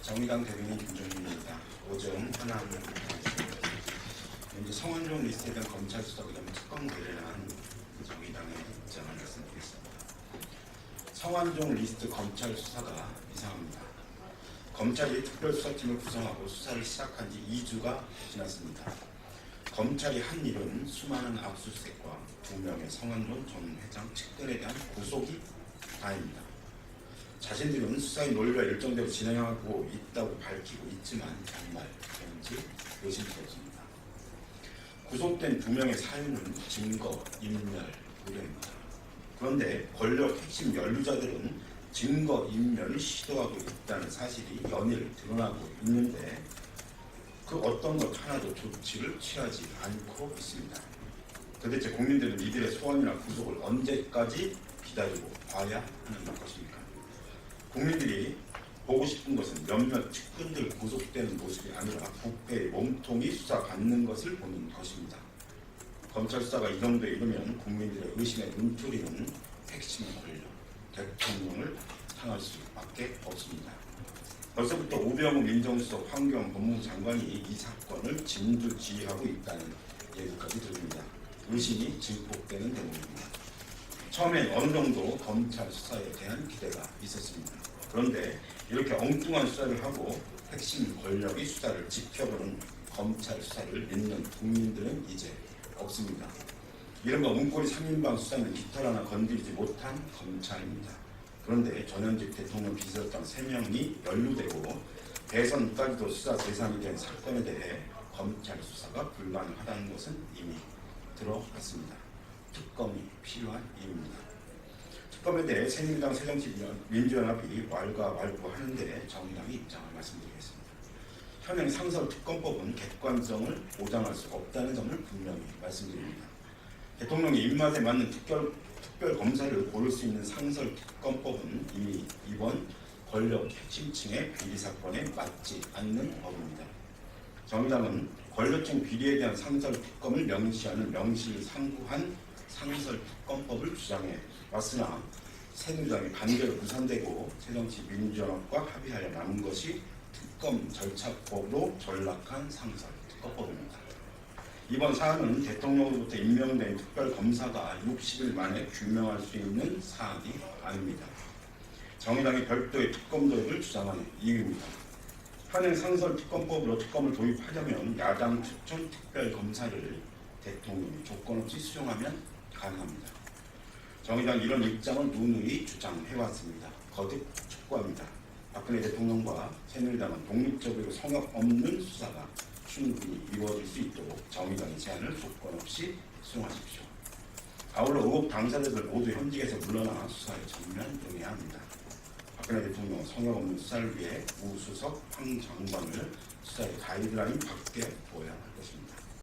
정의당 대변인 김종민입니다. 오전 하나 현재 성완종 리스트에 대한 검찰 수사 그다음 특검 관련한 정의당의 입장을 말씀드리겠습니다. 성완종 리스트 검찰 수사가 이상합니다. 검찰이 특별수사팀을 구성하고 수사를 시작한 지 2주가 지났습니다. 검찰이 한 일은 수많은 압수수색과 2명의 성완종 전 회장 측근에 대한 구속이 다입니다. 자신들은 수사의 논리와 일정대로 진행하고 있다고 밝히고 있지만 정말 그런지 의심스럽습니다. 구속된 2명의 사유는 증거, 인멸, 우려입니다. 그런데 권력 핵심 연루자들은 증거, 인멸을 시도하고 있다는 사실이 연일 드러나고 있는데 그 어떤 것 하나도 조치를 취하지 않고 있습니다. 도대체 국민들은 이들의 소환이나 구속을 언제까지 기다리고 봐야 하는 것입니까? 국민들이 보고 싶은 것은 몇몇 측근들 구속되는 모습이 아니라 부패의 몸통이 수사받는 것을 보는 것입니다. 검찰 수사가 이 정도에 이르면 국민들의 의심의 눈초리는 핵심의 권력, 대통령을 향할 수밖에 없습니다. 벌써부터 우병우 민정수석, 환경 법무부 장관이 이 사건을 진두지휘하고 있다는 얘기까지 들립니다. 의심이 증폭되는 대목입니다. 처음엔 어느 정도 검찰 수사에 대한 기대가 있었습니다. 그런데 이렇게 엉뚱한 수사를 하고 핵심 권력이 수사를 지켜보는 검찰 수사를 믿는 국민들은 이제 없습니다. 이른바 문고리 3인방 수사는 깃털 하나 건드리지 못한 검찰입니다. 그런데 전현직 대통령 비서실장 3명이 연루되고 대선까지도 수사 대상이 된 사건에 대해 검찰 수사가 불가능하다는 것은 이미 들어갔습니다. 특검이 필요한 이유입니다. 특검에 대해 새누리당, 새정치민주연합이 왈가왈부하는데 정의당의 입장을 말씀드리겠습니다. 현행 상설특검법은 객관성을 보장할 수 없다는 점을 분명히 말씀드립니다. 대통령의 입맛에 맞는 특별검사를 고를 수 있는 상설특검법은 이미 이번 권력 핵심층의 비리사건에 맞지 않는 법입니다. 정의당은 권력층 비리에 대한 상설특검을 명시하는 명실상부한 상설특검법을 주장해 왔으나 새누리당이 반대로 무산되고 새정치민주연합과 합의하여 남은 것이 특검 절차법으로 전락한 상설특검법입니다. 이번 사안은 대통령으로부터 임명된 특별검사가 60일 만에 규명할 수 있는 사안이 아닙니다. 정의당이 별도의 특검 도입을 주장하는 이유입니다. 현행 상설특검법으로 특검을 도입하려면 야당 추천 특별검사를 대통령이 조건 없이 수용하면 가능합니다. 정의당 이런 입장을 누누이 주장해왔습니다. 거듭 촉구합니다. 박근혜 대통령과 새누리당은 독립적이고 성역 없는 수사가 충분히 이루어질 수 있도록 정의당의 제안을 조건 없이 수용하십시오. 아울러 의혹 당사자들 모두 현직에서 물러나 수사에 전면 응해야 합니다. 박근혜 대통령은 성역 없는 수사를 위해 우 수석, 황 장관을 수사의 가이드라인 밖에 둬야 할 것입니다.